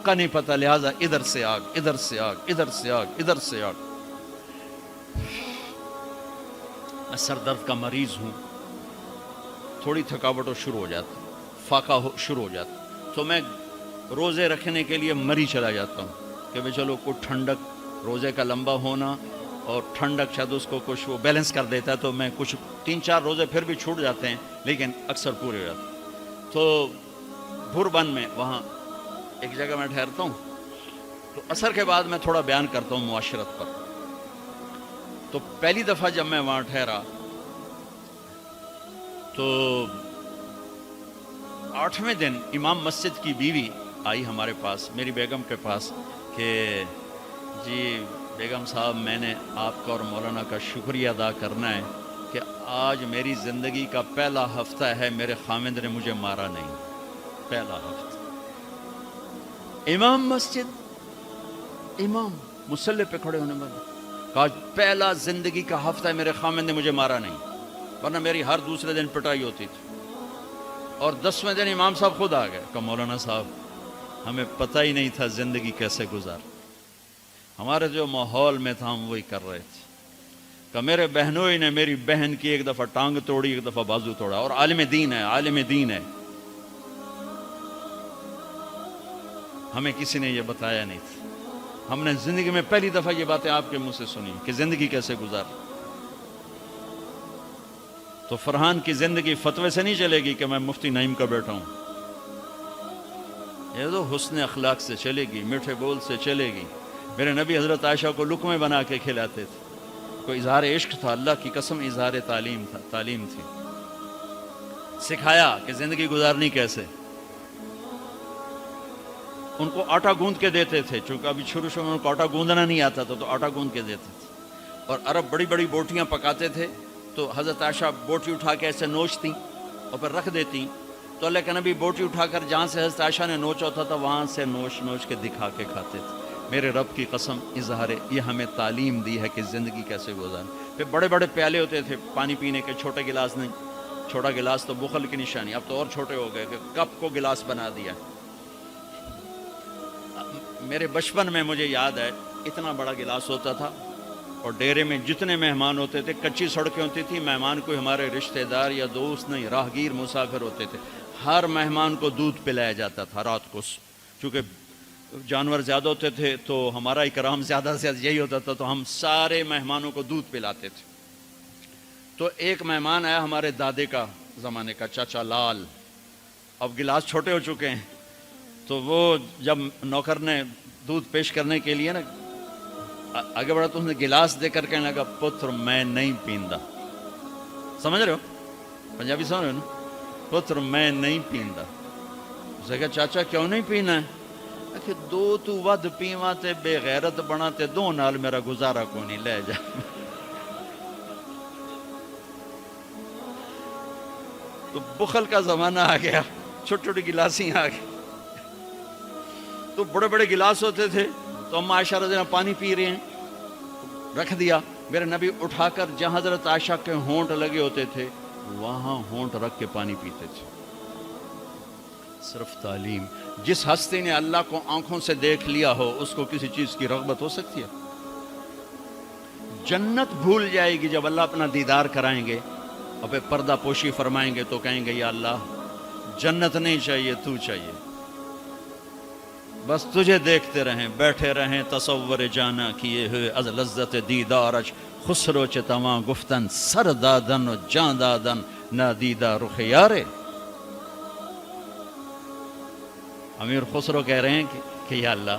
کا نہیں پتہ، لہٰذا ادھر سے آگ، ادھر سے آگ، ادھر سے آگ، ادھر سے آگ۔ میں سر درد کا مریض ہوں، تھوڑی تھکاوٹ ہو شروع ہو جاتی، فاقہ شروع ہو جاتا، تو میں روزے رکھنے کے لیے مری چلا جاتا ہوں کہ بھئی چلو کوئی ٹھنڈک، روزے کا لمبا ہونا اور ٹھنڈک شاید اس کو کچھ وہ بیلنس کر دیتا ہے، تو میں کچھ 3-4 روزے پھر بھی چھوٹ جاتے ہیں لیکن اکثر پورے ہو جاتے ہیں۔ تو بھربن میں وہاں ایک جگہ میں ٹھہرتا ہوں، تو عصر کے بعد میں تھوڑا بیان کرتا ہوں معاشرت پر۔ تو پہلی دفعہ جب میں وہاں ٹھہرا تو 8ویں دن امام مسجد کی بیوی آئی ہمارے پاس، میری بیگم کے پاس، کہ جی بیگم صاحب میں نے آپ کا اور مولانا کا شکریہ ادا کرنا ہے کہ آج میری زندگی کا پہلا ہفتہ ہے میرے خامند نے مجھے مارا نہیں، پہلا ہفتہ۔ امام مسجد، امام مصلی پہ کھڑے ہونے والا، کہا پہلا زندگی کا ہفتہ ہے میرے خامند نے مجھے مارا نہیں، ورنہ میری ہر دوسرے دن پٹائی ہوتی تھی۔ اور 10ویں دن امام صاحب خود آ گئے، کہا مولانا صاحب ہمیں پتہ ہی نہیں تھا زندگی کیسے گزار، ہمارے جو ماحول میں تھا ہم وہی کر رہے تھے۔ کہ میرے بہنوئی نے میری بہن کی ایک دفعہ ٹانگ توڑی، ایک دفعہ بازو توڑا، اور عالم دین ہے، عالم دین ہے، ہمیں کسی نے یہ بتایا نہیں تھا، ہم نے زندگی میں پہلی دفعہ یہ باتیں آپ کے منہ سے سنی کہ زندگی کیسے گزار۔ تو فرحان کی زندگی فتوے سے نہیں چلے گی کہ میں مفتی نعیم کا بیٹا ہوں، یہ تو حسن اخلاق سے چلے گی، میٹھے بول سے چلے گی۔ میرے نبی حضرت عائشہ کو لقمے بنا کے کھلاتے تھے، کوئی اظہار عشق تھا، اللہ کی قسم اظہار تعلیم تھی، سکھایا کہ زندگی گزارنی کیسے۔ ان کو آٹا گوندھ کے دیتے تھے، چونکہ ابھی شروع میں ان کو آٹا گوندنا نہیں آتا تھا، تو آٹا گوندھ کے دیتے تھے۔ اور عرب بڑی بڑی بوٹیاں پکاتے تھے، تو حضرت عائشہ بوٹی اٹھا کے ایسے نوچتی اور پھر رکھ دیتی، تو اللہ کے نبی بوٹی اٹھا کر جہاں سے حضرت عائشہ نے نوچا ہوتا تھا وہاں سے نوچ کے دکھا کے کھاتے تھے۔ میرے رب کی قسم اظہار یہ ہمیں تعلیم دی ہے کہ زندگی کیسے گزاریں۔ پھر بڑے بڑے پیالے ہوتے تھے پانی پینے کے، چھوٹے گلاس نہیں، چھوٹا گلاس تو بخل کی نشانی، اب تو اور چھوٹے ہو گئے کہ کپ کو گلاس بنا دیا۔ میرے بچپن میں مجھے یاد ہے اتنا بڑا گلاس ہوتا تھا، اور ڈیرے میں جتنے مہمان ہوتے تھے، کچی سڑکیں ہوتی تھی، مہمان کوئی ہمارے رشتہ دار یا دوست نہیں، راہگیر مسافر ہوتے تھے، ہر مہمان کو دودھ پلایا جاتا تھا رات کو، چونکہ جانور زیادہ ہوتے تھے تو ہمارا اکرام زیادہ سے زیادہ یہی ہوتا تھا، تو ہم سارے مہمانوں کو دودھ پلاتے تھے۔ تو ایک مہمان آیا ہمارے دادے کا زمانے کا، چاچا لال، اب گلاس چھوٹے ہو چکے ہیں، تو وہ جب نوکر نے دودھ پیش کرنے کے لیے نا آگے بڑھا تو اس نے گلاس دے کر کہنے لگا پتر میں نہیں پیندا، سمجھ رہے ہو پنجابی سمجھ رہے ہو نا، پتر میں نہیں پیندا۔ اسے کہا چاچا کیوں نہیں پینا ہے؟ کہ دو تو ود پیواں تے بے غیرت بنا تے دو نال میرا گزارا کو نہیں، لے جا۔ تو بخل کا زمانہ آ گیا، چھوٹی چھوٹی گلاسیں آ گئی، تو بڑے بڑے گلاس ہوتے تھے، تو ہم عائشہ رضی اللہ پانی پی رہے ہیں، رکھ دیا، میرے نبی اٹھا کر جہاں حضرت عائشہ کے ہونٹ لگے ہوتے تھے وہاں ہونٹ رکھ کے پانی پیتے تھے۔ صرف تعلیم، جس ہستی نے اللہ کو آنکھوں سے دیکھ لیا ہو اس کو کسی چیز کی رغبت ہو سکتی ہے؟ جنت بھول جائے گی جب اللہ اپنا دیدار کرائیں گے اور پھر پردہ پوشی فرمائیں گے تو کہیں گے یا اللہ جنت نہیں چاہیے، تو چاہیے، بس تجھے دیکھتے رہیں، بیٹھے رہیں تصور جانا کیے ہوئے از لذت دیدارش، خسرو چ تواں گفتن سر دادن و جان دادن نادیدہ رخ یارے۔ امیر خسرو کہہ رہے ہیں کہ یا اللہ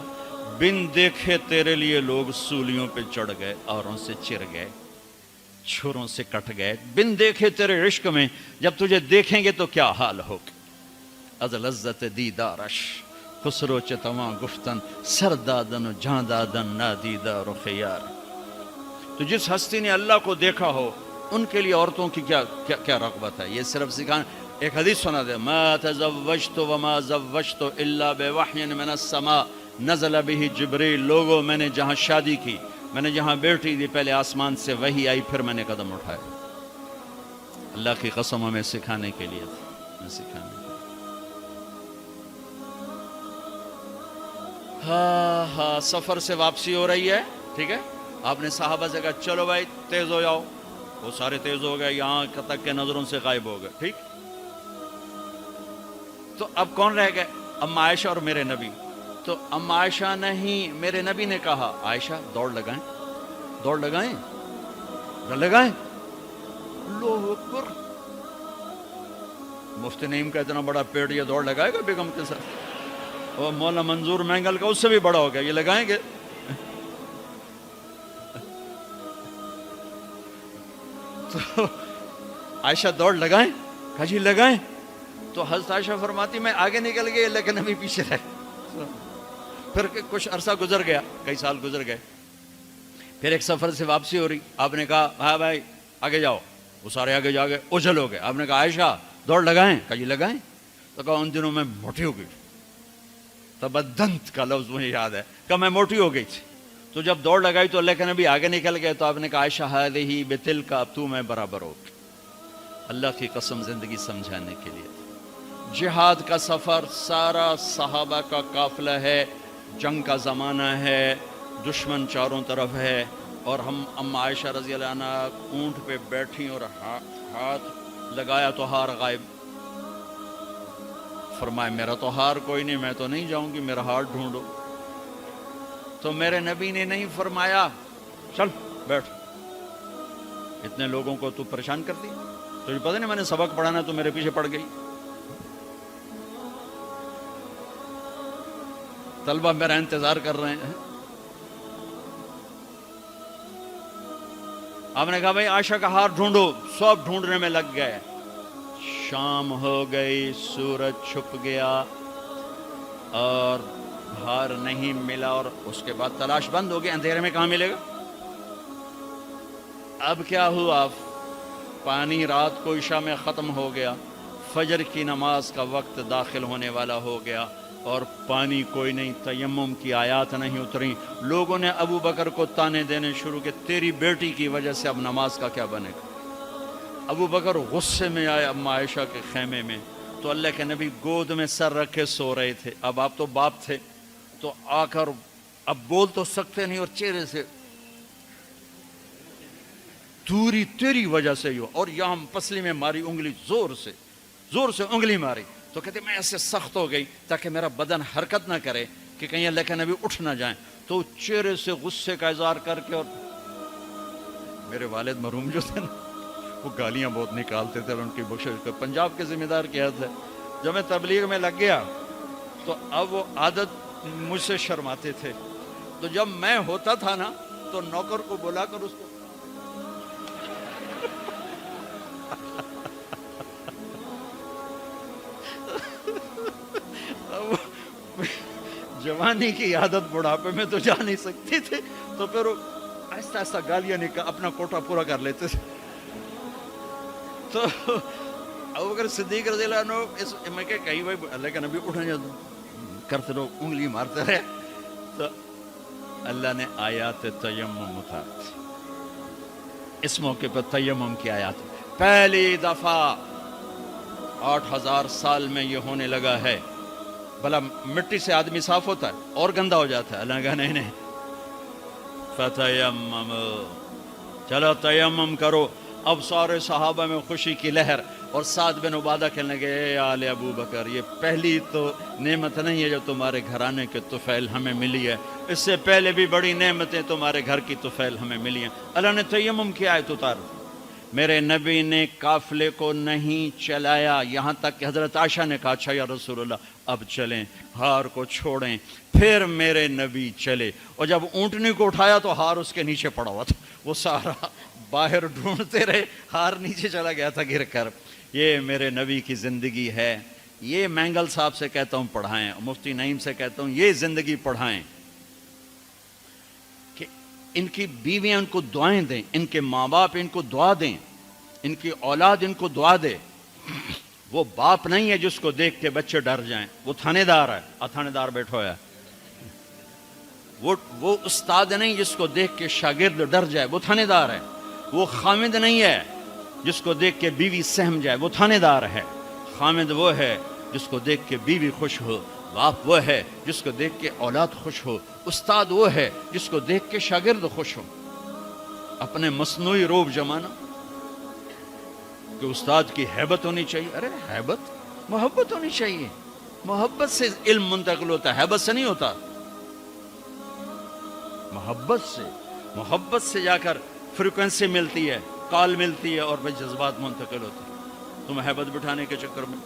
بن دیکھے تیرے لیے لوگ سولیوں پہ چڑھ گئے، اوروں سے چر گئے، چھروں سے کٹ گئے، بن دیکھے تیرے عشق میں جب تجھے دیکھیں گے تو کیا حال ہوگا۔ از لذت دیدارش خسرو چ تواں گفتن سر دادن و جان دادن نادیدہ رخ یار۔ تو جس ہستی نے اللہ کو دیکھا ہو ان کے لیے عورتوں کی کیا رغبت ہے؟ یہ صرف سکھانا۔ ایک حدیث سنا دے، ما تزوجت وما زوجت الا بوحی من السماء نزل به جبریل۔ لوگوں میں نے جہاں شادی کی، میں نے جہاں بیٹی دی، پہلے آسمان سے وحی آئی، پھر میں نے قدم اٹھائے۔ اللہ کی قسم ہمیں سکھانے کے لیے تھا، سکھانے کے لیے۔ ہاں ہاں سفر سے واپسی ہو رہی ہے، ٹھیک ہے، آپ نے صحابہ سے کہا چلو بھائی تیز ہو جاؤ، وہ سارے تیز ہو گئے، یہاں تک کے نظروں سے غائب ہو گئے، ٹھیک۔ تو اب کون رہ گئے؟ اما عائشہ اور میرے نبی۔ تو اما عائشہ نے ہی میرے نبی نے کہا عائشہ دوڑ لگائیں، دوڑ لگائیں، لگائیں۔ اللہ اکبر، مفتی نعیم کا اتنا بڑا پیڑ، یہ دوڑ لگائے گا بیگم کے ساتھ؟ اور مولانا منظور مینگل کا اس سے بھی بڑا ہو گیا، یہ لگائیں گے؟ تو عائشہ دوڑ لگائیں، کہا جی لگائیں۔ تو حضرت عائشہ فرماتی میں آگے نکل گئی لیکن ابھی پیچھے رہ۔ پھر کچھ عرصہ گزر گیا، کئی سال گزر گئے، پھر ایک سفر سے واپسی ہو رہی، آپ نے کہا ہاں بھائی آگے جاؤ، وہ سارے آگے جا گئے، اجل ہو گئے۔ آپ نے کہا عائشہ دوڑ لگائیں، کہا جی لگائیں۔ تو کہا ان دنوں میں موٹی ہو گئی، تبدنت کا لفظ مجھے یاد ہے، کہ میں موٹی ہو گئی تھی، تو جب دوڑ لگائی تو اللہ کے نبی آگے نکل گئے، تو آپ نے کہا عائشہ ہذہ بتلک، اب تو میں برابر ہو۔ اللہ کی قسم زندگی سمجھانے کے لیے۔ جہاد کا سفر سارا صحابہ کا قافلہ ہے، جنگ کا زمانہ ہے، دشمن چاروں طرف ہے، اور ہم اما عائشہ رضی اللہ عنہ اونٹ پہ بیٹھی اور ہاتھ لگایا تو ہار غائب۔ فرمایا میرا تو ہار کوئی نہیں، میں تو نہیں جاؤں گی، میرا ہار ڈھونڈو۔ تو میرے نبی نے نہیں فرمایا چل بیٹھ، اتنے لوگوں کو تو پریشان کر دی، تجھے پتہ نہیں میں نے سبق پڑھانا تو میرے پیچھے پڑ گئی، طلبہ میرا انتظار کر رہے ہیں۔ آپ نے کہا بھائی عائشہ کا ہار ڈھونڈو، سب ڈھونڈنے میں لگ گئے، شام ہو گئی، سورج چھپ گیا اور ہار نہیں ملا، اور اس کے بعد تلاش بند ہو گئی، اندھیرے میں کہاں ملے گا؟ اب کیا ہوا؟ پانی رات کو عشاء میں ختم ہو گیا، فجر کی نماز کا وقت داخل ہونے والا ہو گیا، اور پانی کوئی نہیں، تیمم کی آیات نہیں اتری۔ لوگوں نے ابو بکر کو تانے دینے شروع کہ تیری بیٹی کی وجہ سے اب نماز کا کیا بنے گا۔ ابو بکر غصے میں آئے اما عائشہ کے خیمے میں، تو اللہ کے نبی گود میں سر رکھے سو رہے تھے، اب آپ تو باپ تھے، تو آ کر اب بول تو سکتے نہیں، اور چہرے سے دوری تیری وجہ سے ہو، اور یہاں پسلی میں ماری انگلی، زور سے انگلی ماری، تو کہتے میں ایسے سخت ہو گئی تاکہ میرا بدن حرکت نہ کرے کہ کہیں اللہ کے نبی اٹھ نہ جائیں، تو چہرے سے غصے کا اظہار کر کے، اور میرے والد مرحوم جو تھے نا وہ گالیاں بہت نکالتے تھے، اور ان کی بخشش کو پنجاب کے ذمہ دار کیا تھا، جب میں تبلیغ میں لگ گیا تو اب وہ عادت مجھ سے شرماتے تھے، تو جب میں ہوتا تھا نا تو نوکر کو بلا کر اس کو جوانی کی عادت بڑھاپے میں تو جا نہیں سکتی تھی، تو پھر وہ آہستہ آہستہ گالیاں نکال اپنا کوٹا پورا کر لیتے تھے۔ تو ابوبکر صدیق رضی اللہ عنہ میں کہ کہیں بھائی اللہ کا نبی اٹھنے جاتا کرتے رہو، انگلی مارتے رہے، تو اللہ نے آیات تیمم اتاری، اس موقع پر تیمم کی آیات پہلی دفعہ 8000 سال میں یہ ہونے لگا ہے۔ بھلا مٹی سے آدمی صاف ہوتا ہے اور گندا ہو جاتا ہے؟ اللہ نے کہا نہیں، فتیمم، چلو تیمم کرو۔ اب سارے صحابہ میں خوشی کی لہر، اور سعد بن عبادہ کہنے لگے اے آل ابو بکر، یہ پہلی تو نعمت نہیں ہے جو تمہارے گھرانے کے طفیل ہمیں ملی ہے، اس سے پہلے بھی بڑی نعمتیں تمہارے گھر کی طفیل ہمیں ملی ہیں۔ اللہ نے تیمم کی آیت اتار، میرے نبی نے قافلے کو نہیں چلایا، یہاں تک کہ حضرت عائشہ نے کہا اچھا یا رسول اللہ اب چلیں، ہار کو چھوڑیں، پھر میرے نبی چلے، اور جب اونٹنی کو اٹھایا تو ہار اس کے نیچے پڑا ہوا تھا، وہ سارا باہر ڈھونڈتے رہے، ہار نیچے چلا گیا تھا گر کر۔ یہ میرے نبی کی زندگی ہے، یہ مینگل صاحب سے کہتا ہوں پڑھائیں، مفتی نعیم سے کہتا ہوں یہ زندگی پڑھائیں، کہ ان کی بیویاں ان کو دعائیں دیں، ان کے ماں باپ ان کو دعا دیں، ان کی اولاد ان کو دعا دے۔ وہ باپ نہیں ہے جس کو دیکھ کے بچے ڈر جائیں، وہ تھانے دار ہے، تھانے دار بیٹھو ہے، وہ استاد نہیں جس کو دیکھ کے شاگرد ڈر جائے، وہ تھانے دار ہے۔ وہ خامد نہیں ہے جس کو دیکھ کے بیوی سہم جائے، وہ تھانے دار ہے۔ خامد وہ ہے جس کو دیکھ کے بیوی خوش ہو، باپ وہ ہے جس کو دیکھ کے اولاد خوش ہو، استاد وہ ہے جس کو دیکھ کے شاگرد خوش ہو۔ اپنے مصنوعی روب جمانا کہ استاد کی ہیبت ہونی چاہیے، ارے ہیبت، محبت ہونی چاہیے، محبت سے علم منتقل ہوتا ہے، ہیبت سے نہیں ہوتا، محبت سے جا کر فریکوینسی ملتی ہے، کال ملتی ہے، اور پھر جذبات منتقل ہوتے ہیں۔ تم ہیبت بٹھانے کے چکر میں